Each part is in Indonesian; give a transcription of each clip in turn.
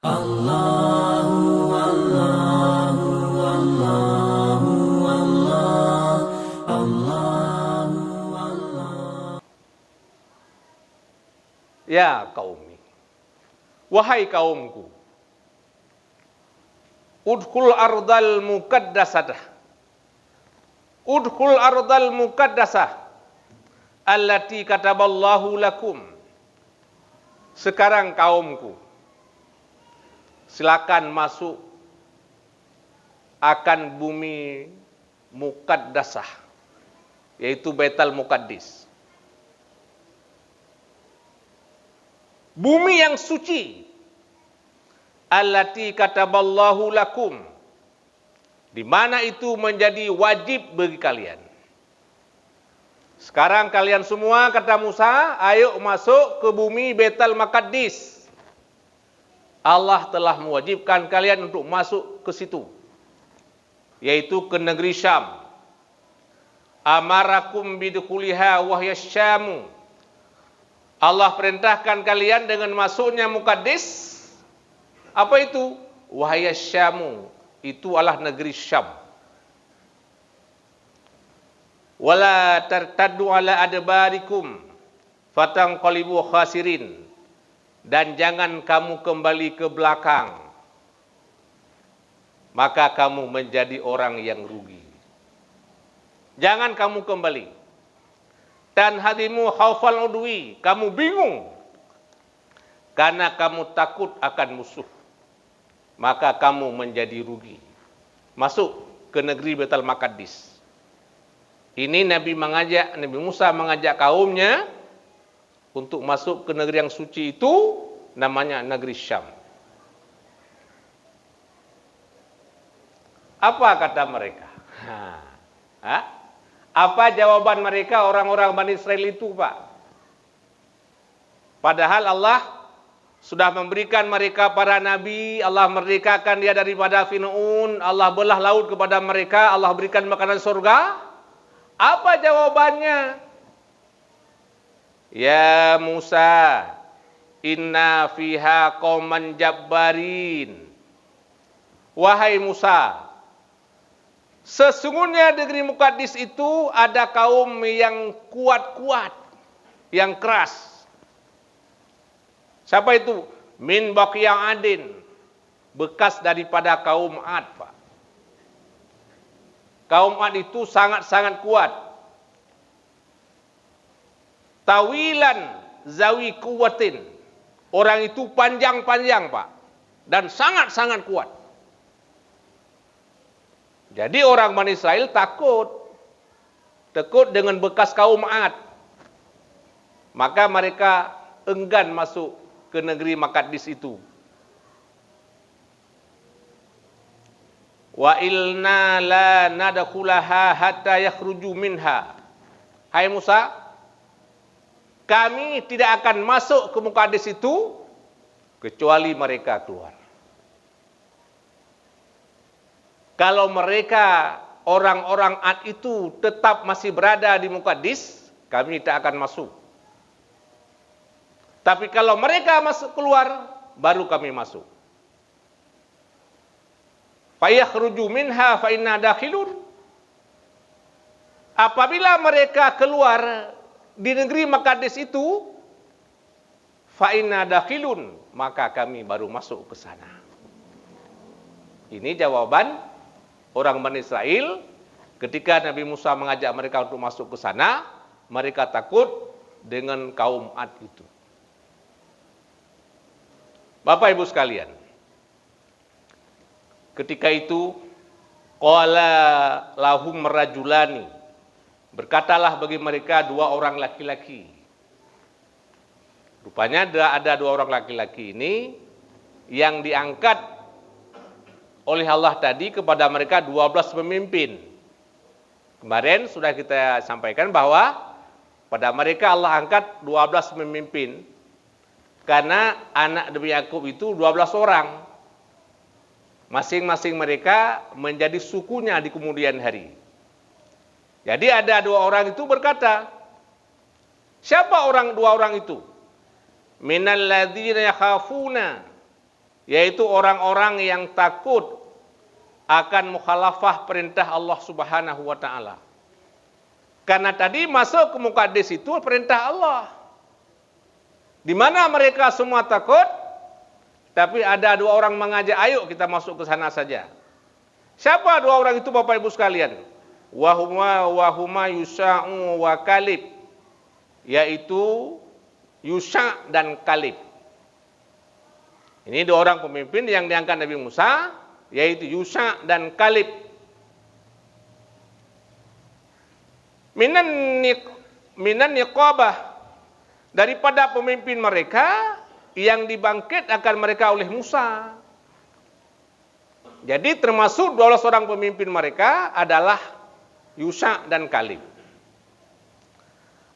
Allahu Allahu Allahu Allah Allahu Allah. Ya qaumi, wahai kaumku, udkhul ardal muqaddasah, udkhul ardal muqaddasah allati kataballahu lakum. Sekarang kaumku, silakan masuk akan bumi muqaddasah, yaitu Baitul Muqaddis. Bumi yang suci, allati kataballahu lakum, di mana itu menjadi wajib bagi kalian. Sekarang kalian semua, kata Musa, ayo masuk ke bumi Baitul Muqaddis. Allah telah mewajibkan kalian untuk masuk ke situ, yaitu ke negeri Syam. Amarakum bidkhuliha wahya Syamu. Allah perintahkan kalian dengan masuknya Muqaddis. Apa itu? Wahya Syamu. Itu adalah negeri Syam. Wala tartaddu ala adbarikum fatanqalibu khasirin. Dan jangan kamu kembali ke belakang, maka kamu menjadi orang yang rugi. Jangan kamu kembali. Dan hadimu khaufal udwi, kamu bingung karena kamu takut akan musuh, maka kamu menjadi rugi. Masuk ke negeri Baitul Muqaddis. Ini Nabi Musa mengajak kaumnya untuk masuk ke negeri yang suci itu, namanya negeri Syam. Apa kata mereka? Apa jawaban mereka orang-orang Bani Israel itu, Pak? Padahal Allah sudah memberikan mereka para nabi, Allah merdekakan dia daripada Fir'aun, Allah belah laut kepada mereka, Allah berikan makanan surga. Apa jawabannya? Ya Musa, inna fiha qauman jabbarin. Wahai Musa, sesungguhnya negeri Muqaddis itu ada kaum yang kuat-kuat, yang keras. Siapa itu? Min baqiyah adin, bekas daripada kaum Ad, Pak. Kaum Ad itu sangat-sangat kuat. Tawilan zawi kuwatin. Orang itu panjang-panjang, Pak. Dan sangat-sangat kuat. Jadi orang Bani Israel takut. Takut dengan bekas kaum Ad. Maka mereka enggan masuk ke negeri Muqaddis itu. Wa ilna la nadkhulaha hatta yakhruju minha. Hai Musa, kami tidak akan masuk ke Muqaddis itu kecuali mereka keluar. Kalau mereka orang-orang Ad itu tetap masih berada di Muqaddis, kami tidak akan masuk. Tapi kalau mereka masuk keluar, baru kami masuk. Fa yakhruju minha fa inna dakhilun. Apabila mereka keluar di negeri Muqaddis itu, fa inna dakhilun, maka kami baru masuk ke sana. Ini jawaban orang Bani Israel ketika Nabi Musa mengajak mereka untuk masuk ke sana. Mereka takut dengan kaum Ad itu. Bapak Ibu sekalian, ketika itu qala lahum rajulani, berkatalah bagi mereka dua orang laki-laki. Rupanya ada dua orang laki-laki ini yang diangkat oleh Allah tadi kepada mereka 12 pemimpin. Kemarin sudah kita sampaikan bahwa pada mereka Allah angkat 12 pemimpin. Karena anak Nabi Yakub itu 12 orang. Masing-masing mereka menjadi sukunya di kemudian hari. Jadi ada dua orang itu berkata, siapa dua orang itu? Minal ladzina yakhafuna yaitu orang-orang yang takut akan mukhalafah perintah Allah Subhanahu wa taala. Karena tadi masuk ke Muqaddis itu perintah Allah. Di mana mereka semua takut, tapi ada dua orang mengajak, ayo kita masuk ke sana saja. Siapa dua orang itu Bapak Ibu sekalian? Wahuma Yusha'u wa Kalib, yaitu Yusha' dan Kalib. Ini dua orang pemimpin yang diangkat Nabi Musa, yaitu Yusha' dan Kalib. Minan niqabah, daripada pemimpin mereka yang dibangkit akan mereka oleh Musa. Jadi termasuk 12 orang pemimpin mereka adalah Yusha' dan Kalib.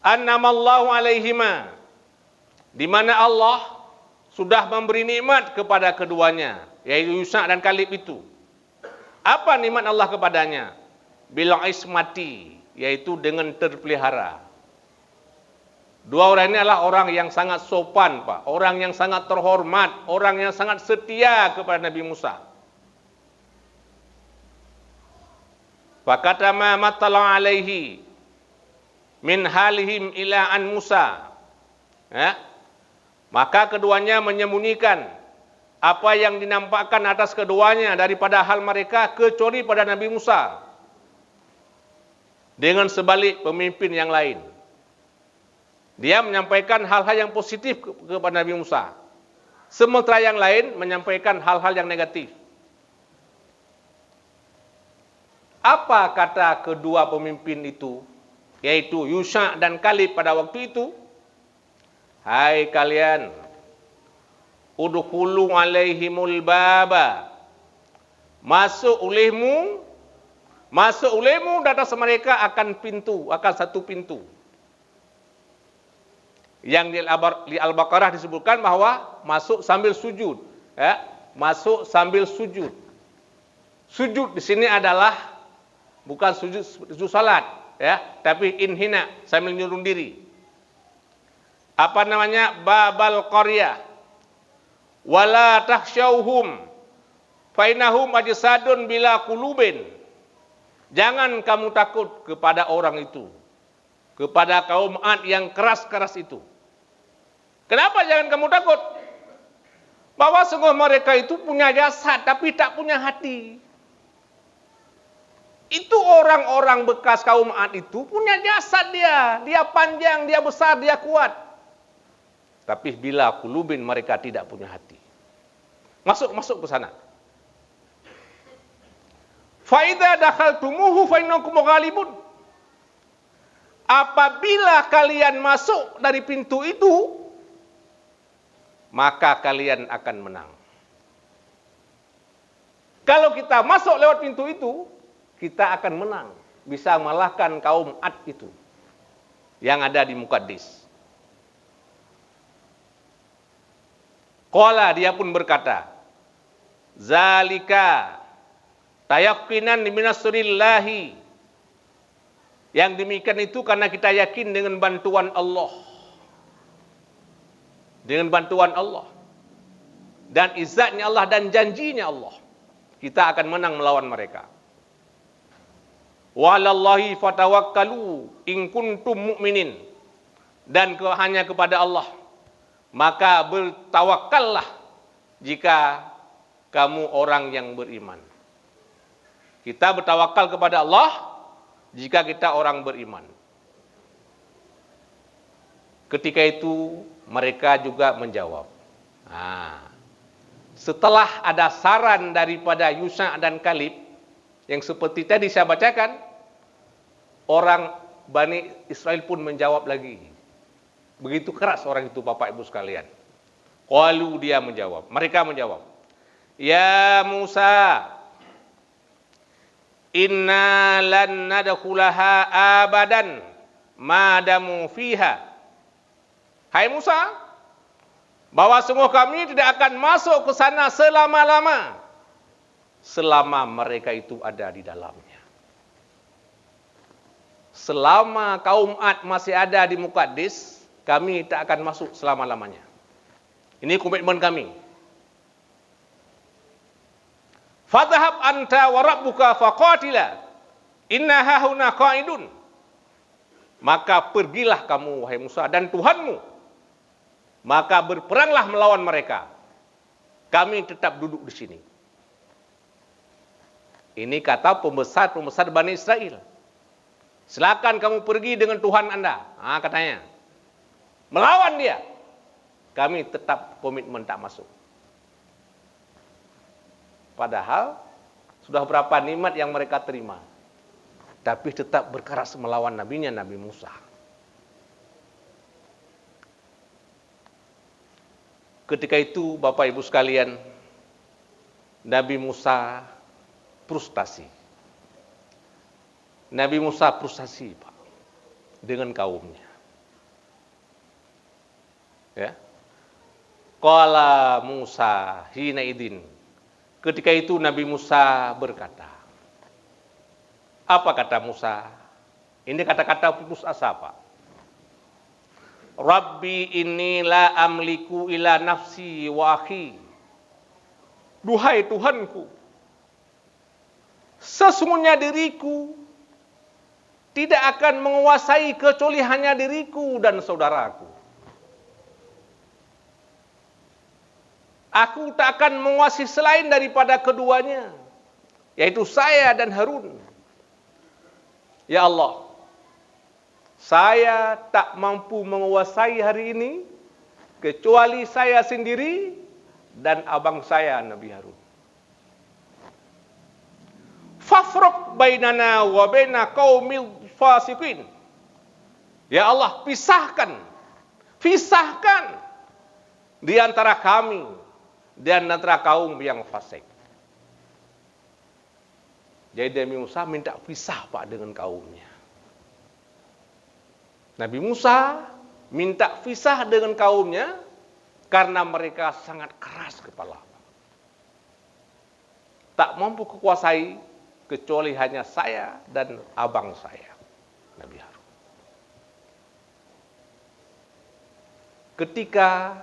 Annamallahu alaihima, di mana Allah sudah memberi nikmat kepada keduanya, yaitu Yusha' dan Kalib itu. Apa nikmat Allah kepadanya? Bil ismati, yaitu dengan terpelihara. Dua orang ini adalah orang yang sangat sopan, Pak. Orang yang sangat terhormat, orang yang sangat setia kepada Nabi Musa. Fakatama matala alaihi min halihim ila an Musa. Ya? Maka keduanya menyembunyikan apa yang dinampakkan atas keduanya daripada hal mereka kecuali pada Nabi Musa. Dengan sebalik pemimpin yang lain. Dia menyampaikan hal-hal yang positif kepada Nabi Musa. Sementara yang lain menyampaikan hal-hal yang negatif. Apa kata kedua pemimpin itu? Yaitu Yusha' dan Kalib pada waktu itu. Hai kalian, udkhulu alaihimul baba. Masuk olehmu di atas mereka akan pintu, akan satu pintu. Yang di Al-Baqarah disebutkan bahwa masuk sambil sujud, ya, masuk sambil sujud. Sujud di sini adalah bukan sujud salat, ya, tapi inhina, sambil nyurung diri. Apa namanya? Babal qaryah. Wala takhshawhum fainahum ajsadun bila qulubin. Jangan kamu takut kepada orang itu, kepada kaum Ad yang keras-keras itu. Kenapa jangan kamu takut? Bahwa sungguh mereka itu punya jasad tapi tak punya hati. Itu orang-orang bekas kaum Ad itu punya jasad dia. Dia panjang, dia besar, dia kuat. Tapi bila kulubin mereka tidak punya hati. Masuk ke sana. Faida dakhaltumuhu fa innakum ghalibun. Apabila kalian masuk dari pintu itu, maka kalian akan menang. Kalau kita masuk lewat pintu itu, kita akan menang. Bisa mengalahkan kaum Ad itu yang ada di Muqaddis. Qala, dia pun berkata, zalika tayaqinan minasrillahi. Yang demikian itu karena kita yakin dengan bantuan Allah. Dengan bantuan Allah. Dan izzatnya Allah dan janjinya Allah. Kita akan menang melawan mereka. Walallahi fatawakkalu in kuntum mu'minin. Dan hanya kepada Allah. Maka bertawakallah jika kamu orang yang beriman. Kita bertawakal kepada Allah jika kita orang beriman. Ketika itu mereka juga menjawab. Setelah ada saran daripada Yusha' dan Kalib, yang seperti tadi saya bacakan, orang Bani Israel pun menjawab lagi. Begitu keras orang itu Bapak Ibu sekalian. Qalu, dia menjawab. Mereka menjawab. Ya Musa, inna lan nadkhulaha abadan madamu fiha. Hai Musa, bahwa sungguh kami tidak akan masuk ke sana selama-lama, selama mereka itu ada di dalamnya. Selama kaum Ad masih ada di Muqaddis, kami tak akan masuk selama-lamanya. Ini komitmen kami. Fadhhab anta wa rabbuka faqatila inna hahuna qa'idun. Maka pergilah kamu wahai Musa dan Tuhanmu, maka berperanglah melawan mereka. Kami tetap duduk di sini. Ini kata pembesar-pembesar Bani Israel. Silakan kamu pergi dengan Tuhan Anda. Katanya. Melawan dia. Kami tetap komitmen tak masuk. Padahal sudah berapa nikmat yang mereka terima. Tapi tetap berkeras melawan nabinya, Nabi Musa. Ketika itu Bapak Ibu sekalian, Nabi Musa frustasi. Nabi Musa frustasi, Pak, dengan kaumnya. Ya. Qala Musa hina idin. Ketika itu Nabi Musa berkata. Apa kata Musa? Ini kata-kata putus asa, Pak. Rabbi inni la amliku ila nafsi wa akhi. Duhai Tuhanku, sesungguhnya diriku tidak akan menguasai kecuali hanya diriku dan saudaraku. Aku tak akan menguasai selain daripada keduanya, yaitu saya dan Harun. Ya Allah, saya tak mampu menguasai hari ini kecuali saya sendiri dan abang saya Nabi Harun. Fafruq bainana wa baina qaumil fasiqin. Ya Allah, pisahkan di antara kami dan antara kaum yang fasik. Jadi Nabi Musa minta pisah, Pak, dengan kaumnya. Nabi Musa minta pisah dengan kaumnya karena mereka sangat keras kepala. Tak mampu kuasai kecuali hanya saya dan abang saya, Nabi Harun. Ketika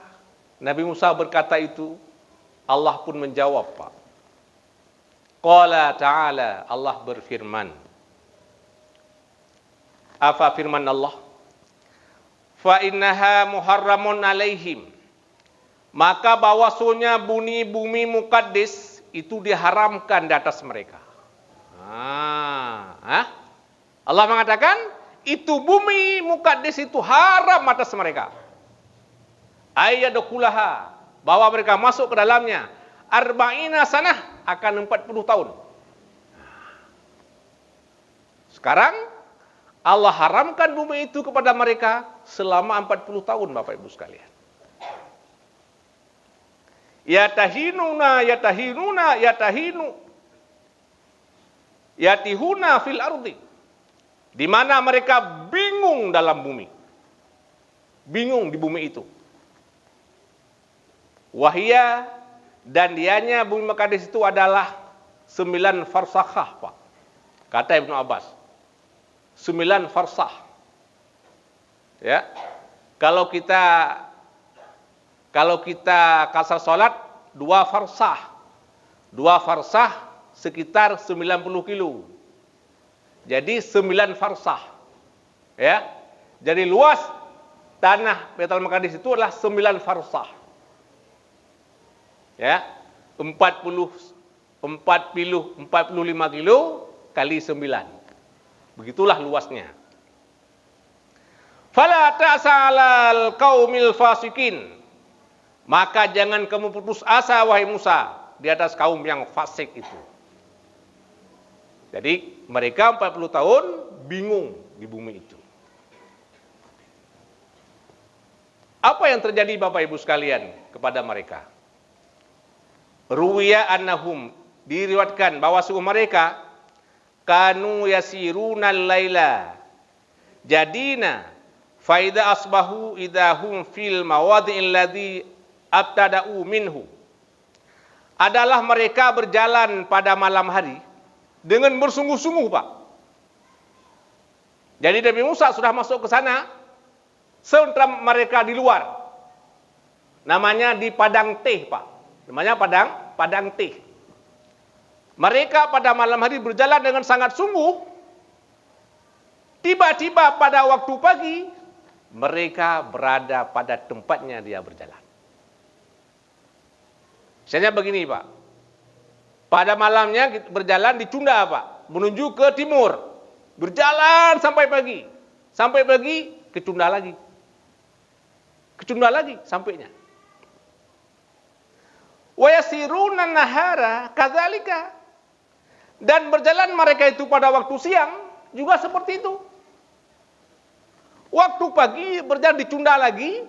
Nabi Musa berkata itu, Allah pun menjawab, Pak. Qala ta'ala, Allah berfirman. Apa firman Allah? Fa innaha muharramun alaihim. Maka bahwasanya bumi muqaddis itu diharamkan di atas mereka. Allah mengatakan itu bumi muqaddis itu haram atas mereka. Ayyadkhulaha, bahwa mereka masuk ke dalamnya arba'ina sanah, akan 40 tahun. Sekarang Allah haramkan bumi itu kepada mereka selama 40 tahun, Bapak Ibu sekalian. Yatihuna fil ardi. Di mana mereka bingung dalam bumi. Bingung di bumi itu. Wahia, dan dianya bumi Maqdis itu adalah 9 farsakhah, Pak. Kata Ibnu Abbas. 9 farsah. Ya. Kalau kita kasar salat 2 farsah. 2 farsah sekitar 90 kilo. Jadi 9 farsah. Ya. Jadi luas tanah Baitul Maqdis itu adalah 9 farsah. Ya, 45 kilo kali 9. Begitulah luasnya. Fala ta'salal qaumil fasikin. Maka jangan kamu putus asa wahai Musa di atas kaum yang fasik itu. Jadi mereka 40 tahun bingung di bumi itu. Apa yang terjadi Bapak Ibu sekalian kepada mereka? Ruwiya annahum, diriwayatkan bahwa suku mereka kanu yasiruna laila jadina faida asbahu idahum fil mawadi'il ladzi abtada'u minhu. Adalah mereka berjalan pada malam hari dengan bersungguh-sungguh, Pak. Jadi Nabi Musa sudah masuk ke sana, sementara mereka di luar. Namanya di padang teh, Pak. Namanya padang teh. Mereka pada malam hari berjalan dengan sangat sungguh. Tiba-tiba pada waktu pagi, mereka berada pada tempatnya dia berjalan. Misalnya begini Pak, pada malamnya kita berjalan ditunda Pak, menuju ke timur. Berjalan sampai pagi. Sampai pagi, ketunda lagi. Ketunda lagi sampainya. Wa yasiruna nahara kadzalika. Dan berjalan mereka itu pada waktu siang juga seperti itu. Waktu pagi berjalan ditunda lagi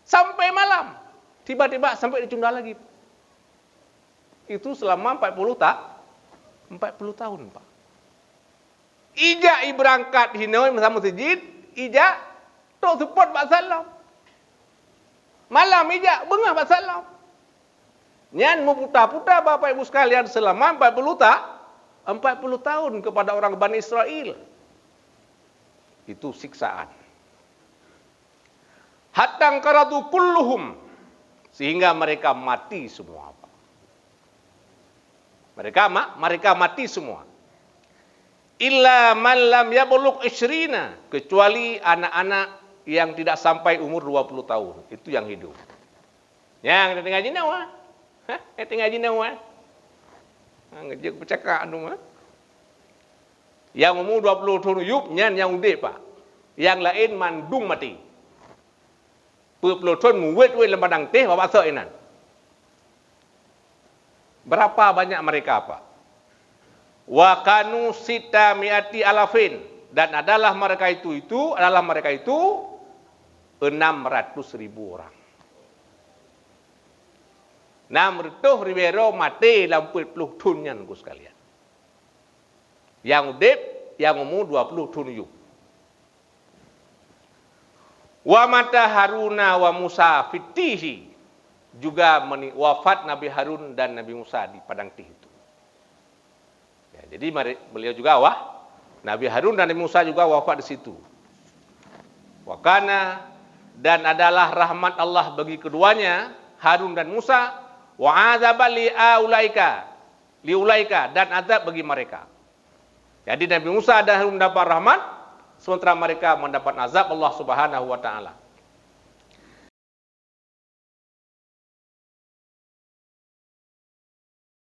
sampai malam. Tiba-tiba sampai ditunda lagi. Itu selama 40 tahun, Pak. Ija berangkat hinoi bersama masjid, ija tok support Pak Salam. Malam ija bengah Pak Salam. Nyan meputar-putar Bapak Ibu sekalian selama 40 tahun kepada orang Bani Israel. Itu siksaan. Hatta qaradu kulluhum, sehingga mereka mati semua. Mereka mati semua. Illa man lam yablugh 20, kecuali anak-anak yang tidak sampai umur 20 tahun. Itu yang hidup. Yang kita ngaji nawa. Kita ngaji nawa. Ngejek bercakap anu mah. Yang umur 20 tahun hidup nyan yang udah Pak. Yang lain mandung mati. 20 tahun muwet-wet lempadang teh bapak seinan. Berapa banyak mereka Pak? Wa kanu sita miati alafin, dan adalah mereka itu 600.000 orang. 600.000 mati dalam 40 tahun ku sekalian. Yang udip, yang umur 20 tahun hidup. Wa mata Haruna wa Musa fitihi, juga wafat Nabi Harun dan Nabi Musa di padang tih itu. Ya, jadi beliau juga Nabi Harun dan Nabi Musa juga wafat di situ. Wakana, dan adalah rahmat Allah bagi keduanya, Harun dan Musa, wa azaba liulaika, dan azab bagi mereka. Jadi Nabi Musa dan Harun mendapat rahmat, sementara mereka mendapat azab Allah Subhanahu wa taala.